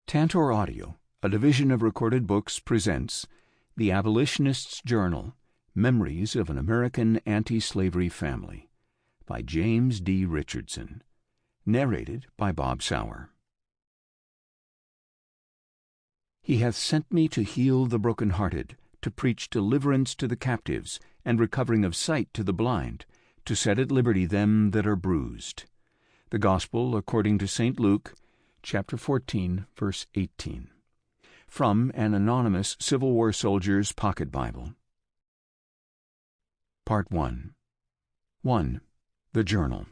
Tantor Audio, a division of Recorded Books, presents The Abolitionist's Journal, Memories of an American Anti-Slavery Family, by James D. Richardson. Narrated by Bob Souer. He hath sent me to heal the broken-hearted, to preach deliverance to the captives, and recovering of sight to the blind, to set at liberty them that are bruised. The Gospel according to St. Luke, chapter 14, verse 18. From an anonymous Civil War soldier's pocket Bible. Part 1. 1. The Journal.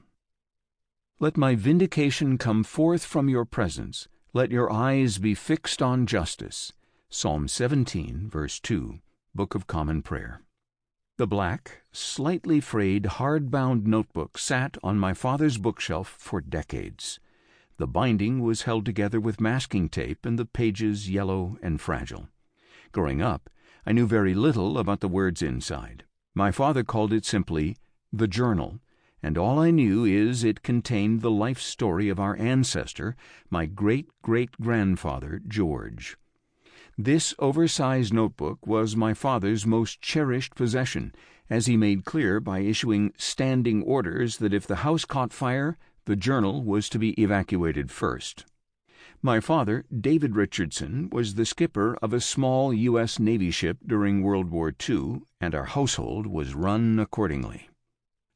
Let my vindication come forth from your presence. Let your eyes be fixed on justice. Psalm 17, verse 2, Book of Common Prayer. The black, slightly frayed, hard-bound notebook sat on my father's bookshelf for decades. The binding was held together with masking tape and the pages yellow and fragile. Growing up, I knew very little about the words inside. My father called it simply the Journal, and all I knew is it contained the life story of our ancestor, my great-great-grandfather, George. This oversized notebook was my father's most cherished possession, as he made clear by issuing standing orders that if the house caught fire, the Journal was to be evacuated first. My father, David Richardson, was the skipper of a small U.S. Navy ship during World War II, and our household was run accordingly.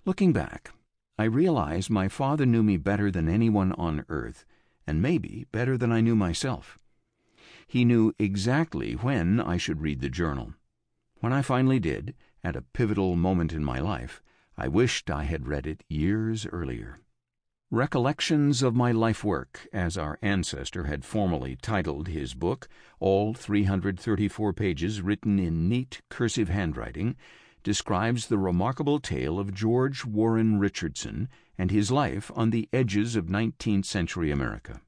Looking back, I realize my father knew me better than anyone on earth, and maybe better than I knew myself. He knew exactly when I should read the Journal. When I finally did, at a pivotal moment in my life, I wished I had read it years earlier. Recollections of my life work, as our ancestor had formally titled his book, all 334 pages written in neat cursive handwriting, describes the remarkable tale of George Warren Richardson and his life on the edges of 19th century America.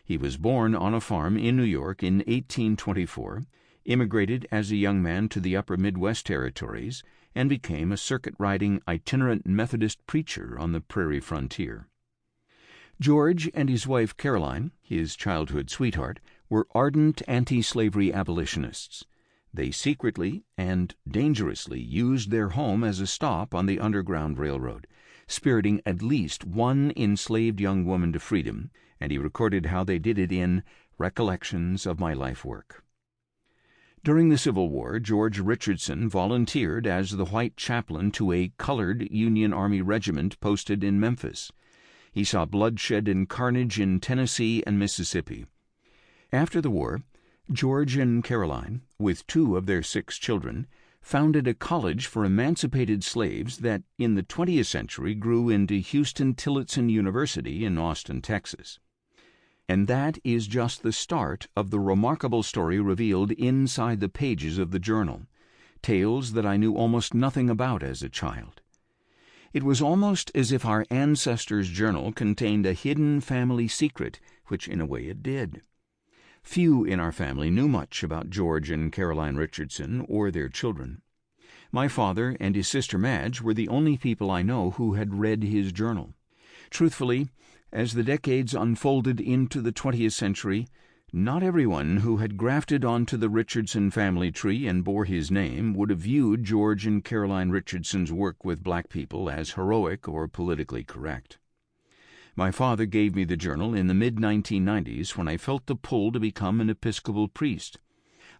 He was born on a farm in New York in 1824, immigrated as a young man to the upper Midwest territories, and became a circuit-riding itinerant Methodist preacher on the prairie frontier. George and his wife Caroline, his childhood sweetheart, were ardent anti-slavery abolitionists. They secretly and dangerously used their home as a stop on the Underground Railroad, spiriting at least one enslaved young woman to freedom, and he recorded how they did it in Recollections of My Life Work. During the Civil War, George Richardson volunteered as the white chaplain to a colored Union Army regiment posted in Memphis. He saw bloodshed and carnage in Tennessee and Mississippi. After the war, George and Caroline, with 2 of their 6 children, founded a college for emancipated slaves that in the 20th century grew into Houston-Tillotson University in Austin, Texas. And that is just the start of the remarkable story revealed inside the pages of the Journal, tales that I knew almost nothing about as a child. It was almost as if our ancestors' journal contained a hidden family secret, which in a way it did. Few in our family knew much about George and Caroline Richardson or their children. My father and his sister Madge were the only people I know who had read his journal. Truthfully, as the decades unfolded into the 20th century, not everyone who had grafted onto the Richardson family tree and bore his name would have viewed George and Caroline Richardson's work with black people as heroic or politically correct. My father gave me the journal in the mid-1990s when I felt the pull to become an Episcopal priest.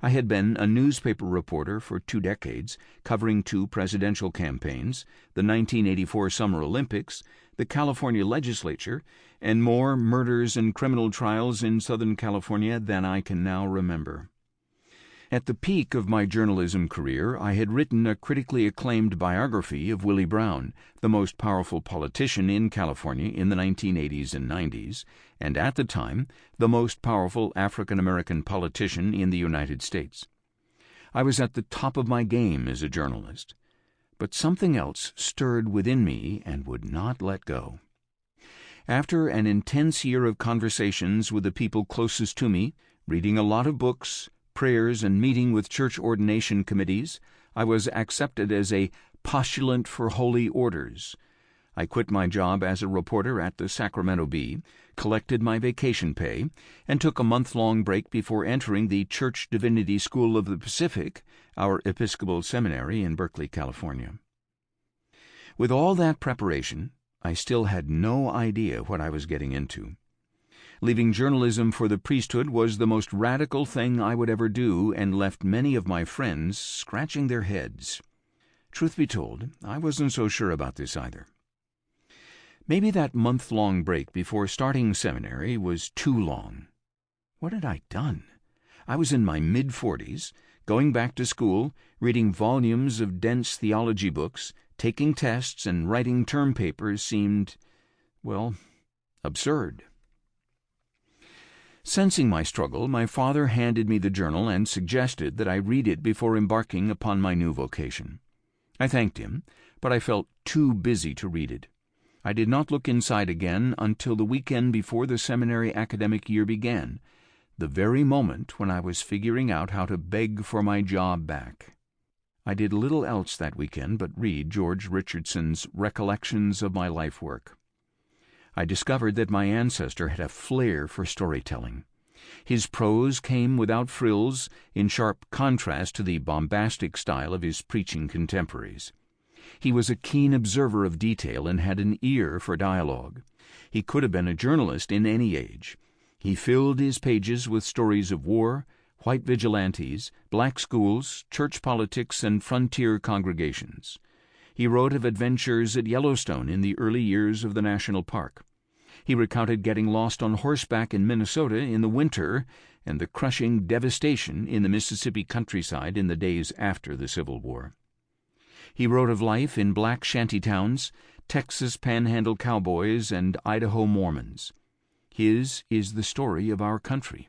I had been a newspaper reporter for 2 decades, covering 2 presidential campaigns, the 1984 Summer Olympics, the California legislature, and more murders and criminal trials in Southern California than I can now remember. At the peak of my journalism career, I had written a critically acclaimed biography of Willie Brown, the most powerful politician in California in the 1980s and 90s, and at the time, the most powerful African-American politician in the United States. I was at the top of my game as a journalist, but something else stirred within me and would not let go. After an intense year of conversations with the people closest to me, reading a lot of books, prayers, and meeting with church ordination committees, I was accepted as a postulant for holy orders. I quit my job as a reporter at the Sacramento Bee, collected my vacation pay, and took a month-long break before entering the Church Divinity School of the Pacific, our Episcopal seminary in Berkeley, California. With all that preparation, I still had no idea what I was getting into. Leaving journalism for the priesthood was the most radical thing I would ever do, and left many of my friends scratching their heads. Truth be told, I wasn't so sure about this either. Maybe that month-long break before starting seminary was too long. What had I done? I was in my mid-40s, going back to school, reading volumes of dense theology books, taking tests and writing term papers seemed, well, absurd. Sensing my struggle, my father handed me the journal and suggested that I read it before embarking upon my new vocation. I thanked him, but I felt too busy to read it. I did not look inside again until the weekend before the seminary academic year began, the very moment when I was figuring out how to beg for my job back. I did little else that weekend but read George Richardson's Recollections of My Life Work. I discovered that my ancestor had a flair for storytelling. His prose came without frills, in sharp contrast to the bombastic style of his preaching contemporaries. He was a keen observer of detail and had an ear for dialogue. He could have been a journalist in any age. He filled his pages with stories of war, white vigilantes, black schools, church politics, and frontier congregations. He wrote of adventures at Yellowstone in the early years of the national park. He recounted getting lost on horseback in Minnesota in the winter and the crushing devastation in the Mississippi countryside in the days after the Civil War. He wrote of life in black shantytowns, Texas panhandle cowboys, and Idaho Mormons. His is the story of our country.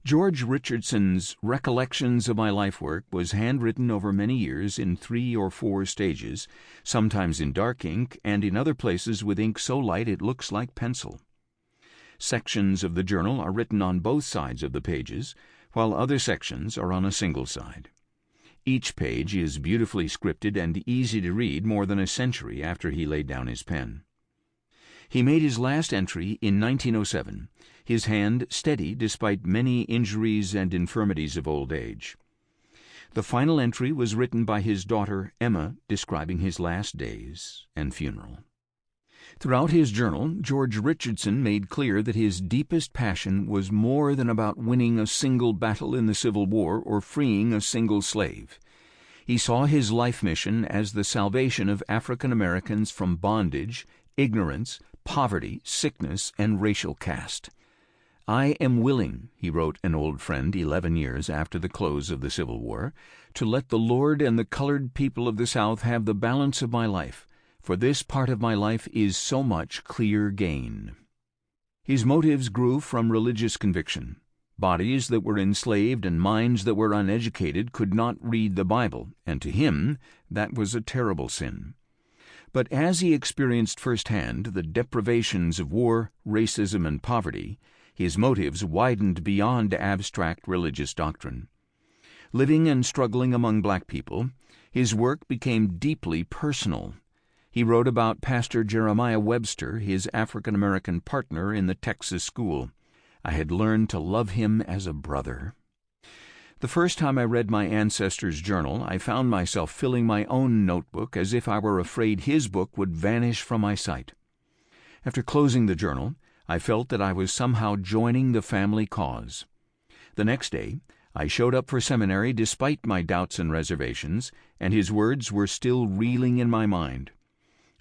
George Richardson's Recollections of My Life Work was handwritten over many years in 3 or 4 stages, sometimes in dark ink and in other places with ink so light it looks like pencil. Sections of the journal are written on both sides of the pages, while other sections are on a single side. Each page is beautifully scripted and easy to read more than a century after he laid down his pen. He made his last entry in 1907, his hand steady despite many injuries and infirmities of old age. The final entry was written by his daughter Emma, describing his last days and funeral. Throughout his journal, George Richardson made clear that his deepest passion was more than about winning a single battle in the Civil War or freeing a single slave. He saw his life mission as the salvation of African Americans from bondage, ignorance, poverty, sickness, and racial caste. "I am willing," he wrote an old friend 11 years after the close of the Civil War, "to let the Lord and the colored people of the South have the balance of my life, for this part of my life is so much clear gain." His motives grew from religious conviction. Bodies that were enslaved and minds that were uneducated could not read the Bible, and to him that was a terrible sin. But as he experienced firsthand the deprivations of war, racism, and poverty, his motives widened beyond abstract religious doctrine. Living and struggling among black people, his work became deeply personal. He wrote about Pastor Jeremiah Webster, his African-American partner in the Texas school. "I had learned to love him as a brother." The first time I read my ancestor's journal, I found myself filling my own notebook as if I were afraid his book would vanish from my sight. After closing the journal, I felt that I was somehow joining the family cause. The next day, I showed up for seminary despite my doubts and reservations, and his words were still reeling in my mind.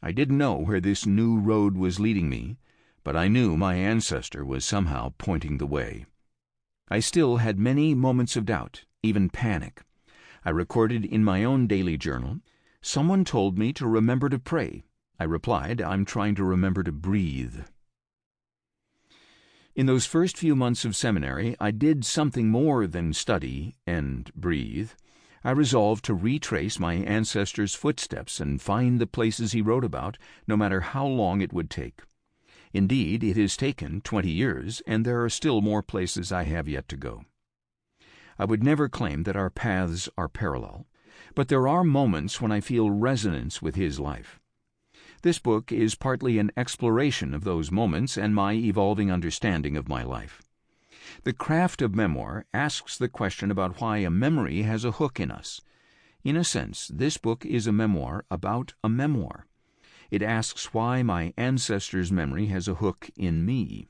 I didn't know where this new road was leading me, but I knew my ancestor was somehow pointing the way. I still had many moments of doubt, even panic. I recorded in my own daily journal, "Someone told me to remember to pray." I replied, "I'm trying to remember to breathe." In those first few months of seminary, I did something more than study and breathe. I resolved to retrace my ancestor's footsteps and find the places he wrote about, no matter how long it would take. Indeed, it has taken 20 years, and there are still more places I have yet to go. I would never claim that our paths are parallel, but there are moments when I feel resonance with his life. This book is partly an exploration of those moments and my evolving understanding of my life. The craft of memoir asks the question about why a memory has a hook in us. In a sense, this book is a memoir about a memoir. It asks why my ancestor's memory has a hook in me.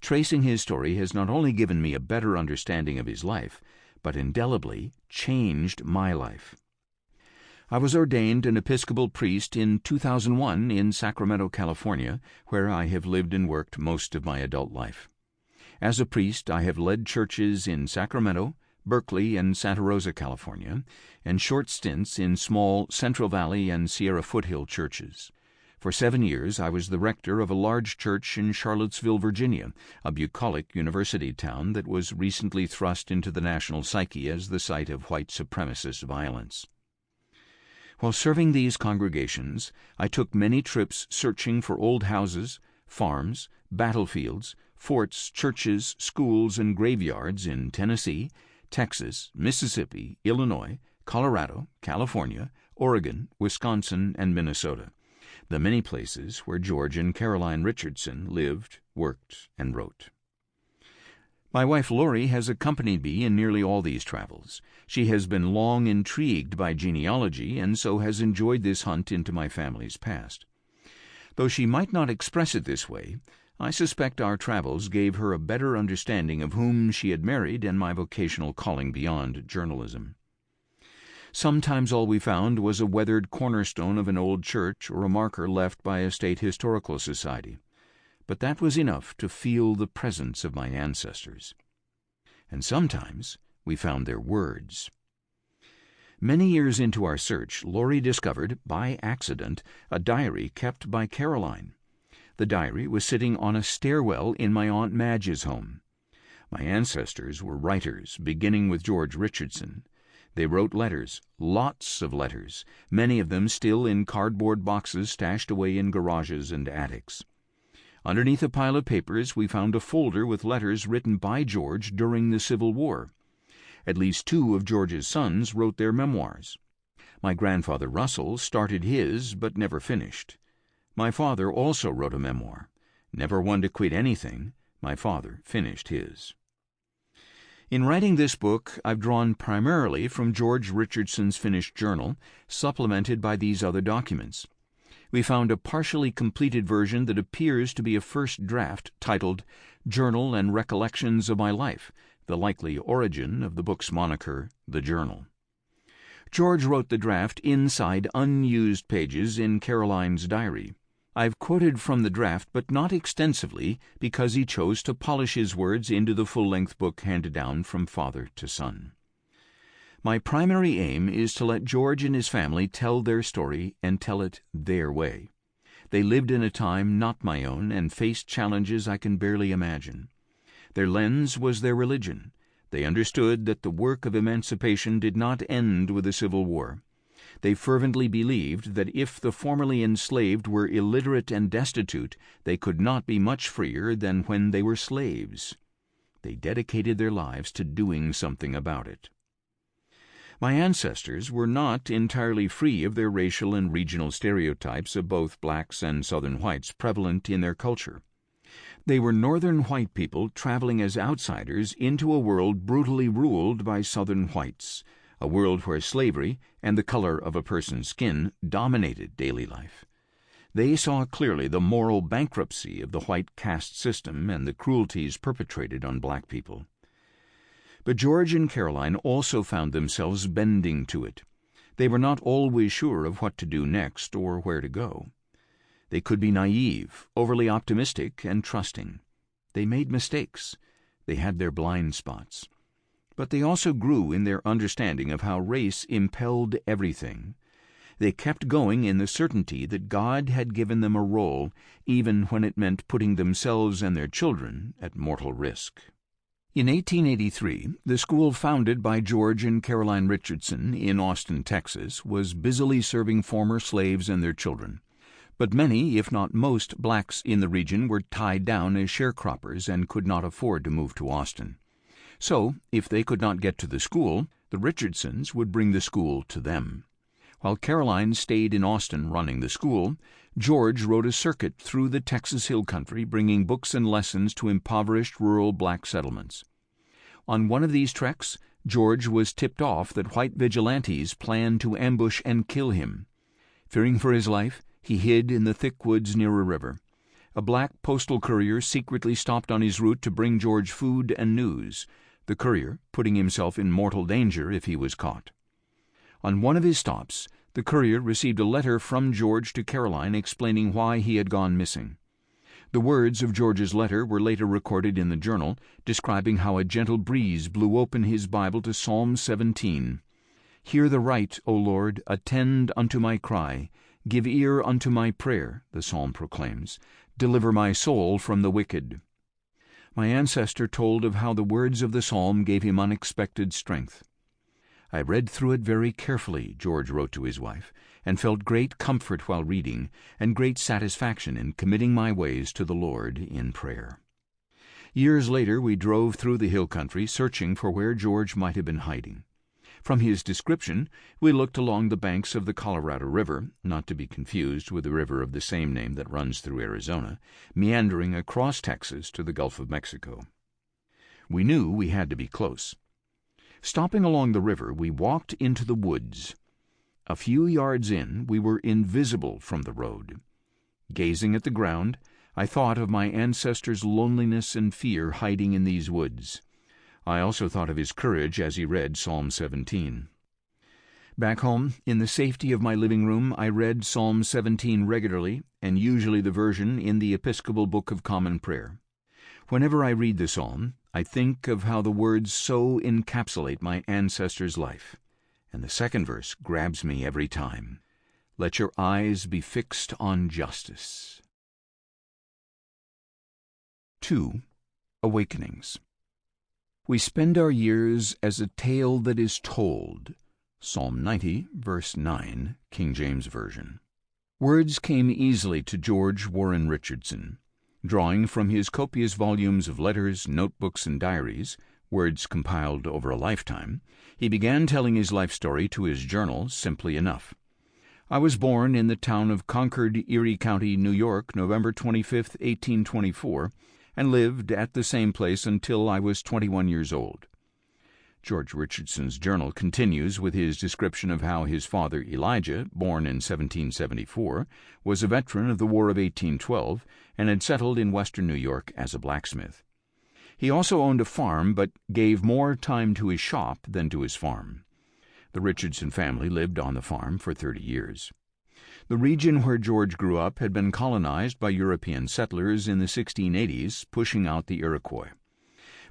Tracing his story has not only given me a better understanding of his life, but indelibly changed my life. I was ordained an Episcopal priest in 2001 in Sacramento, California, where I have lived and worked most of my adult life. As a priest, I have led churches in Sacramento, Berkeley, and Santa Rosa, California, and short stints in small Central Valley and Sierra Foothill churches. For 7 years, I was the rector of a large church in Charlottesville, Virginia, a bucolic university town that was recently thrust into the national psyche as the site of white supremacist violence. While serving these congregations, I took many trips searching for old houses, farms, battlefields, forts, churches, schools, and graveyards in Tennessee, Texas, Mississippi, Illinois, Colorado, California, Oregon, Wisconsin, and Minnesota, the many places where George and Caroline Richardson lived, worked, and wrote. My wife Lori has accompanied me in nearly all these travels. She has been long intrigued by genealogy and so has enjoyed this hunt into my family's past. Though she might not express it this way, I suspect our travels gave her a better understanding of whom she had married and my vocational calling beyond journalism. Sometimes all we found was a weathered cornerstone of an old church or a marker left by a state historical society. But that was enough to feel the presence of my ancestors. And sometimes we found their words. Many years into our search, Lori discovered, by accident, a diary kept by Caroline. The diary was sitting on a stairwell in my Aunt Madge's home. My ancestors were writers, beginning with George Richardson. They wrote letters, lots of letters, many of them still in cardboard boxes stashed away in garages and attics. Underneath a pile of papers, we found a folder with letters written by George during the Civil War. At least 2 of George's sons wrote their memoirs. My grandfather Russell started his, but never finished. My father also wrote a memoir. Never one to quit anything, my father finished his. In writing this book, I've drawn primarily from George Richardson's finished journal, supplemented by these other documents. We found a partially completed version that appears to be a first draft titled Journal and Recollections of My Life, the likely origin of the book's moniker, The Journal. George wrote the draft inside unused pages in Caroline's diary. I've quoted from the draft, but not extensively, because he chose to polish his words into the full-length book handed down from father to son. My primary aim is to let George and his family tell their story and tell it their way. They lived in a time not my own and faced challenges I can barely imagine. Their lens was their religion. They understood that the work of emancipation did not end with the Civil War. They fervently believed that if the formerly enslaved were illiterate and destitute, they could not be much freer than when they were slaves. They dedicated their lives to doing something about it. My ancestors were not entirely free of their racial and regional stereotypes of both blacks and Southern whites prevalent in their culture. They were Northern white people traveling as outsiders into a world brutally ruled by Southern whites, a world where slavery and the color of a person's skin dominated daily life. They saw clearly the moral bankruptcy of the white caste system and the cruelties perpetrated on black people. But George and Caroline also found themselves bending to it. They were not always sure of what to do next or where to go. They could be naive, overly optimistic, and trusting. They made mistakes. They had their blind spots. But they also grew in their understanding of how race impelled everything. They kept going in the certainty that God had given them a role, even when it meant putting themselves and their children at mortal risk. In 1883, the school founded by George and Caroline Richardson in Austin, Texas, was busily serving former slaves and their children. But many, if not most, blacks in the region were tied down as sharecroppers and could not afford to move to Austin. So, if they could not get to the school, the Richardsons would bring the school to them. While Caroline stayed in Austin running the school, George rode a circuit through the Texas hill country, bringing books and lessons to impoverished rural black settlements. On one of these treks, George was tipped off that white vigilantes planned to ambush and kill him. Fearing for his life, he hid in the thick woods near a river. A black postal courier secretly stopped on his route to bring George food and news, the courier putting himself in mortal danger if he was caught. On one of his stops, the courier received a letter from George to Caroline explaining why he had gone missing. The words of George's letter were later recorded in the journal, describing how a gentle breeze blew open his Bible to Psalm 17. "Hear the right, O Lord, attend unto my cry. Give ear unto my prayer," the psalm proclaims. "Deliver my soul from the wicked." My ancestor told of how the words of the psalm gave him unexpected strength. "I read through it very carefully," George wrote to his wife, "and felt great comfort while reading, and great satisfaction in committing my ways to the Lord in prayer." Years later we drove through the hill country, searching for where George might have been hiding. From his description, we looked along the banks of the Colorado River, not to be confused with the river of the same name that runs through Arizona, meandering across Texas to the Gulf of Mexico. We knew we had to be close. Stopping along the river, we walked into the woods. A few yards in, we were invisible from the road. Gazing at the ground, I thought of my ancestor's loneliness and fear hiding in these woods. I also thought of his courage as he read Psalm 17. Back home, in the safety of my living room, I read Psalm 17 regularly, and usually the version in the Episcopal Book of Common Prayer. Whenever I read the psalm, I think of how the words so encapsulate my ancestor's life, and the second verse grabs me every time. "Let your eyes be fixed on justice." 2. Awakenings. We spend our years as a tale that is told. Psalm 90, verse 9, King James Version. Words came easily to George Warren Richardson. Drawing from his copious volumes of letters, notebooks, and diaries, words compiled over a lifetime, he began telling his life story to his journal simply enough. "I was born in the town of Concord, Erie County, New York, November 25, 1824, and lived at the same place until I was 21 years old." George Richardson's journal continues with his description of how his father Elijah, born in 1774, was a veteran of the War of 1812 and had settled in western New York as a blacksmith. He also owned a farm, but gave more time to his shop than to his farm. The Richardson family lived on the farm for 30 years. The region where George grew up had been colonized by European settlers in the 1680s, pushing out the Iroquois.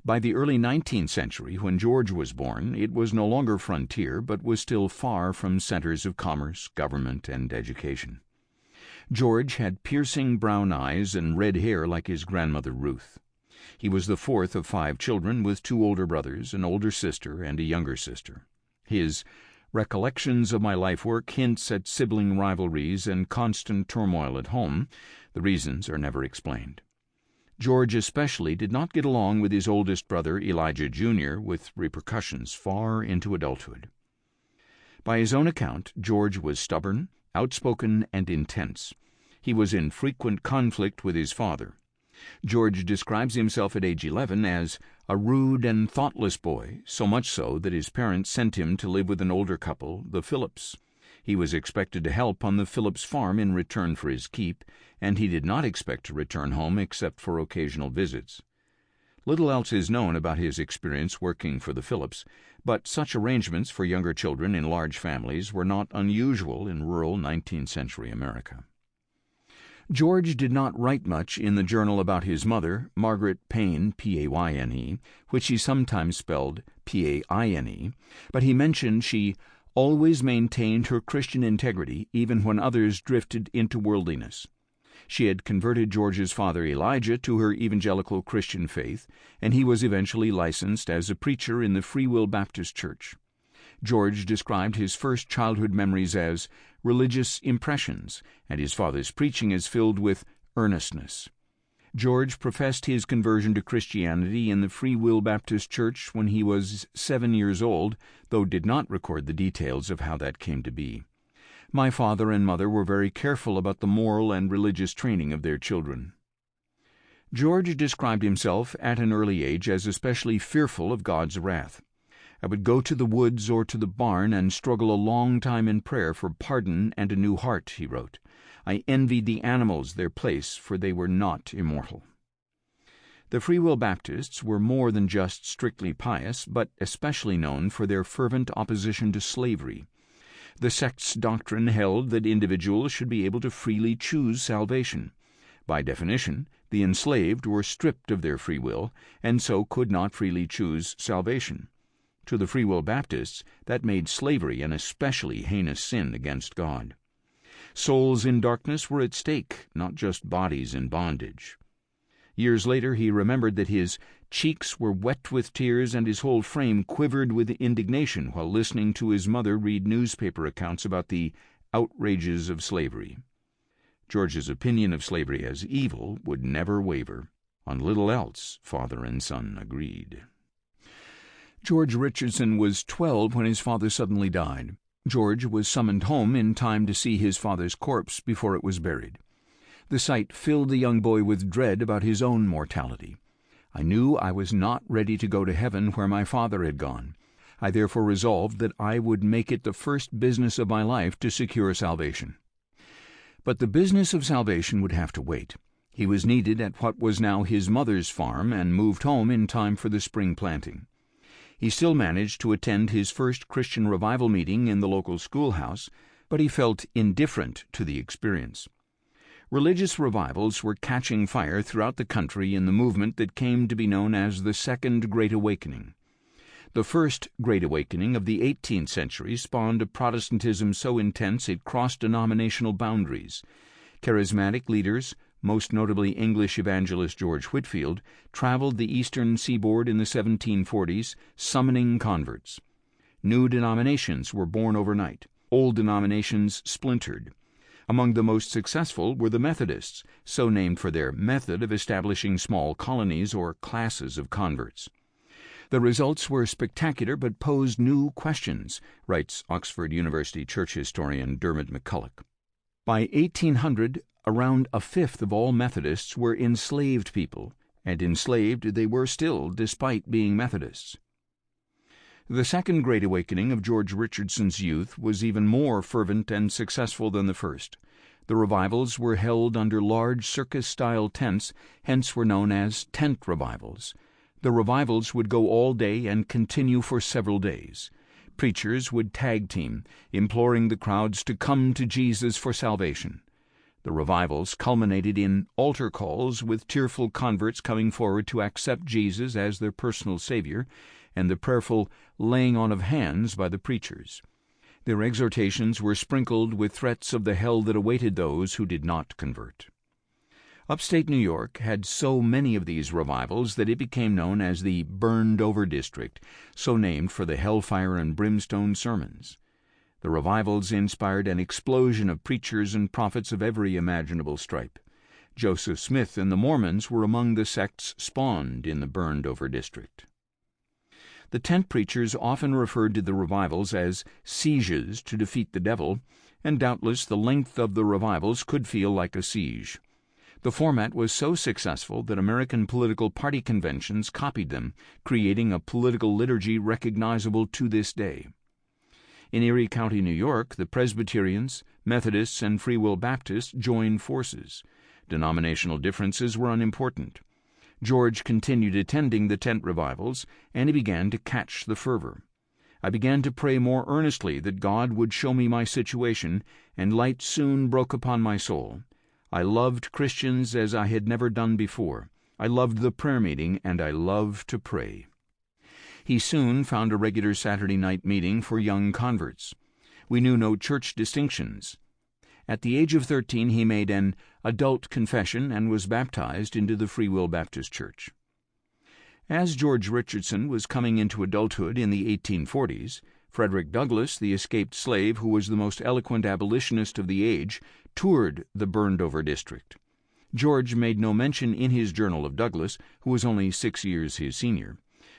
By the early 19th century, when George was born, it was no longer frontier, but was still far from centers of commerce, government, and education. George had piercing brown eyes and red hair like his grandmother Ruth. He was the fourth of 5 children, with 2 older brothers, an older sister, and a younger sister. His "Recollections of My Life Work" hints at sibling rivalries and constant turmoil at home. The reasons are never explained. George especially did not get along with his oldest brother, Elijah Jr., with repercussions far into adulthood. By his own account, George was stubborn, outspoken, and intense. He was in frequent conflict with his father. George describes himself at age 11 as a rude and thoughtless boy, so much so that his parents sent him to live with an older couple, the Phillips. He was expected to help on the Phillips farm in return for his keep, and he did not expect to return home except for occasional visits. Little else is known about his experience working for the Phillips, but such arrangements for younger children in large families were not unusual in rural 19th century America. George did not write much in the journal about his mother, Margaret Payne, Payne, which he sometimes spelled Paine, but he mentioned she always maintained her Christian integrity even when others drifted into worldliness. She had converted George's father Elijah to her evangelical Christian faith, and he was eventually licensed as a preacher in the Free Will Baptist Church. George described his first childhood memories as religious impressions, and his father's preaching as filled with earnestness. George professed his conversion to Christianity in the Free Will Baptist Church when he was 7 years old, though did not record the details of how that came to be. My father and mother were very careful about the moral and religious training of their children. George described himself at an early age as especially fearful of God's wrath. I would go to the woods or to the barn and struggle a long time in prayer for pardon and a new heart, he wrote. I envied the animals their place, for they were not immortal. The Free Will Baptists were more than just strictly pious, but especially known for their fervent opposition to slavery. The sect's doctrine held that individuals should be able to freely choose salvation. By definition, the enslaved were stripped of their free will, and so could not freely choose salvation. To the Free Will Baptists, that made slavery an especially heinous sin against God. Souls in darkness were at stake, not just bodies in bondage. Years later he remembered that his cheeks were wet with tears and his whole frame quivered with indignation while listening to his mother read newspaper accounts about the outrages of slavery. George's opinion of slavery as evil would never waver. On little else, father and son agreed. George Richardson was 12 when his father suddenly died. George was summoned home in time to see his father's corpse before it was buried. The sight filled the young boy with dread about his own mortality. I knew I was not ready to go to heaven where my father had gone. I therefore resolved that I would make it the first business of my life to secure salvation. But the business of salvation would have to wait. He was needed at what was now his mother's farm and moved home in time for the spring planting. He still managed to attend his first Christian revival meeting in the local schoolhouse, but he felt indifferent to the experience. Religious revivals were catching fire throughout the country in the movement that came to be known as the Second Great Awakening. The First Great Awakening of the 18th century spawned a Protestantism so intense it crossed denominational boundaries. Charismatic leaders, most notably English evangelist George Whitefield, traveled the eastern seaboard in the 1740s, summoning converts. New denominations were born overnight. Old denominations splintered. Among the most successful were the Methodists, so named for their method of establishing small colonies or classes of converts. The results were spectacular but posed new questions, writes Oxford University church historian Dermot McCulloch. By 1800, around a fifth of all Methodists were enslaved people, and enslaved they were still despite being Methodists. The Second Great Awakening of George Richardson's youth was even more fervent and successful than the first. The revivals were held under large circus-style tents, hence were known as tent revivals. The revivals would go all day and continue for several days. Preachers would tag team, imploring the crowds to come to Jesus for salvation. The revivals culminated in altar calls with tearful converts coming forward to accept Jesus as their personal Savior, and the prayerful laying on of hands by the preachers. Their exhortations were sprinkled with threats of the hell that awaited those who did not convert. Upstate New York had so many of these revivals that it became known as the burned-over district, so named for the hellfire and brimstone sermons. The revivals inspired an explosion of preachers and prophets of every imaginable stripe. Joseph Smith and the Mormons were among the sects spawned in the burned-over district. The tent preachers often referred to the revivals as sieges to defeat the devil, and doubtless the length of the revivals could feel like a siege. The format was so successful that American political party conventions copied them, creating a political liturgy recognizable to this day. In Erie County, New York, the Presbyterians, Methodists, and Free Will Baptists joined forces. Denominational differences were unimportant. George continued attending the tent revivals, and he began to catch the fervor. I began to pray more earnestly that God would show me my situation, and light soon broke upon my soul. I loved Christians as I had never done before. I loved the prayer meeting, and I loved to pray. He soon found a regular Saturday night meeting for young converts. We knew no church distinctions. At the age of 13, he made an adult confession and was baptized into the Free Will Baptist Church. As George Richardson was coming into adulthood in the 1840s, Frederick Douglass, the escaped slave who was the most eloquent abolitionist of the age, toured the burned-over district. George made no mention in his journal of Douglass, who was only 6 years his senior.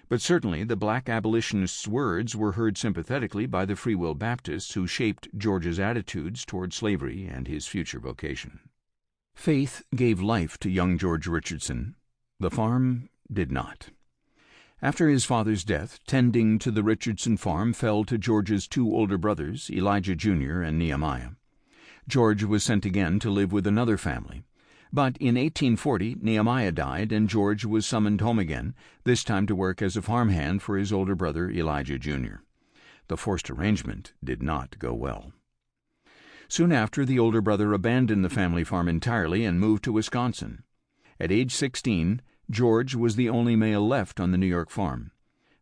But certainly the black abolitionists' words were heard sympathetically by the Free Will Baptists who shaped George's attitudes toward slavery and his future vocation. Faith gave life to young George Richardson. The farm did not. After his father's death, tending to the Richardson farm fell to George's two older brothers, Elijah Jr. and Nehemiah. George was sent again to live with another family. But in 1840, Nehemiah died, and George was summoned home again, this time to work as a farmhand for his older brother, Elijah Jr. The forced arrangement did not go well. Soon after, the older brother abandoned the family farm entirely and moved to Wisconsin. At age 16, George was the only male left on the New York farm.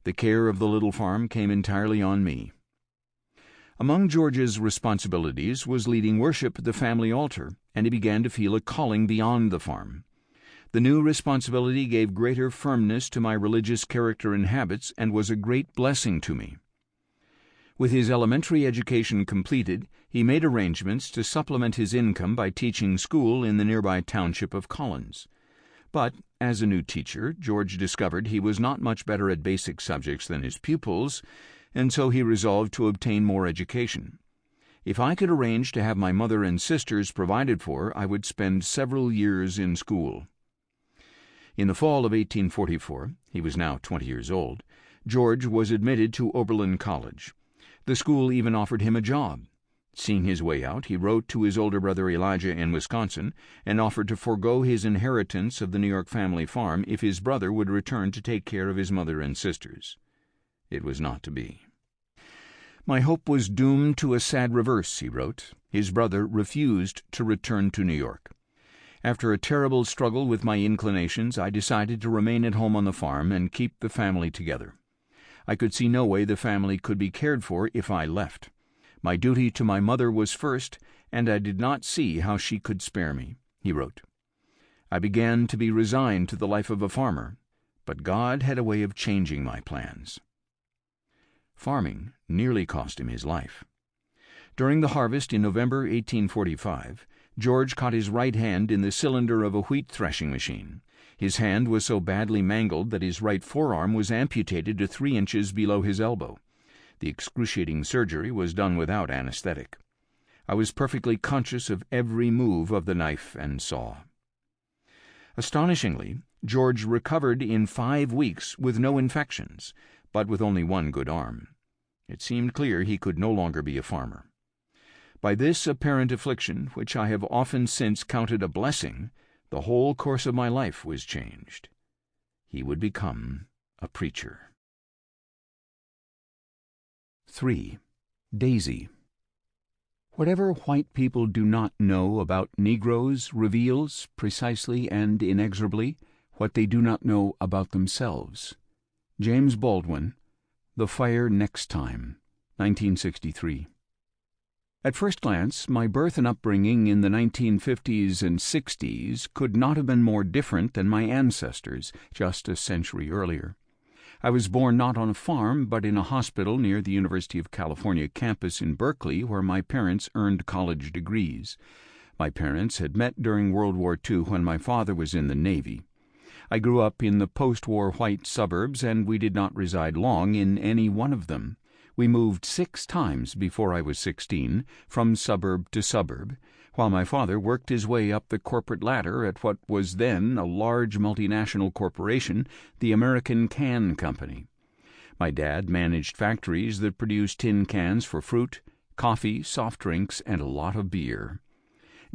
The care of the little farm came entirely on me. Among George's responsibilities was leading worship at the family altar, and he began to feel a calling beyond the farm. The new responsibility gave greater firmness to my religious character and habits and was a great blessing to me. With his elementary education completed, he made arrangements to supplement his income by teaching school in the nearby township of Collins. But, as a new teacher, George discovered he was not much better at basic subjects than his pupils, and so he resolved to obtain more education. If I could arrange to have my mother and sisters provided for, I would spend several years in school. In the fall of 1844, he was now 20 years old, George was admitted to Oberlin College. The school even offered him a job. Seeing his way out, he wrote to his older brother Elijah in Wisconsin and offered to forego his inheritance of the New York family farm if his brother would return to take care of his mother and sisters. It was not to be. My hope was doomed to a sad reverse, he wrote. His brother refused to return to New York. After a terrible struggle with my inclinations, I decided to remain at home on the farm and keep the family together. I could see no way the family could be cared for if I left. My duty to my mother was first, and I did not see how she could spare me, he wrote. I began to be resigned to the life of a farmer, but God had a way of changing my plans. Farming nearly cost him his life. During the harvest in November 1845, George caught his right hand in the cylinder of a wheat threshing machine. His hand was so badly mangled that his right forearm was amputated to 3 inches below his elbow. The excruciating surgery was done without anesthetic. I was perfectly conscious of every move of the knife and saw. Astonishingly, George recovered in 5 weeks with no infections, but with only one good arm. It seemed clear he could no longer be a farmer. By this apparent affliction, which I have often since counted a blessing, the whole course of my life was changed. He would become a preacher. 3. Daisy. Whatever white people do not know about Negroes reveals, precisely and inexorably, what they do not know about themselves. James Baldwin, The Fire Next Time, 1963. At first glance, my birth and upbringing in the 1950s and 60s could not have been more different than my ancestors just a century earlier. I was born not on a farm, but in a hospital near the University of California campus in Berkeley, where my parents earned college degrees. My parents had met during World War II when my father was in the Navy. I grew up in the post-war white suburbs, and we did not reside long in any one of them. We moved 6 times before I was 16, from suburb to suburb, while my father worked his way up the corporate ladder at what was then a large multinational corporation, the American Can Company. My dad managed factories that produced tin cans for fruit, coffee, soft drinks, and a lot of beer.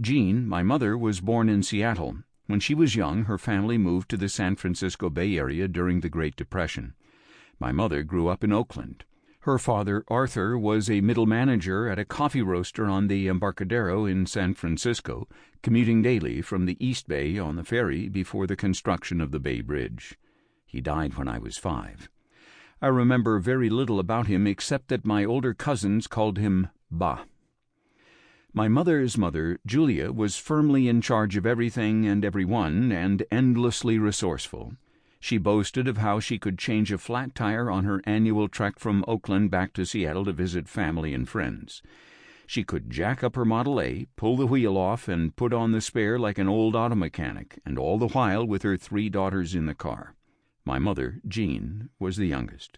Jean, my mother, was born in Seattle. When she was young, her family moved to the San Francisco Bay Area during the Great Depression. My mother grew up in Oakland. Her father, Arthur, was a middle manager at a coffee roaster on the Embarcadero in San Francisco, commuting daily from the East Bay on the ferry before the construction of the Bay Bridge. He died when I was 5. I remember very little about him except that my older cousins called him Ba. My mother's mother, Julia, was firmly in charge of everything and everyone and endlessly resourceful. She boasted of how she could change a flat tire on her annual trek from Oakland back to Seattle to visit family and friends. She could jack up her Model A, pull the wheel off, and put on the spare like an old auto mechanic, and all the while with her 3 daughters in the car. My mother, Jean, was the youngest.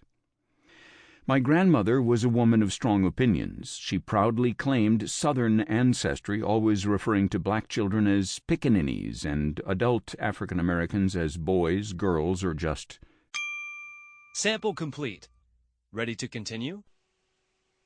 My grandmother was a woman of strong opinions. She proudly claimed Southern ancestry, always referring to black children as pickaninnies and adult African Americans as boys, girls, or just... Sample complete. Ready to continue?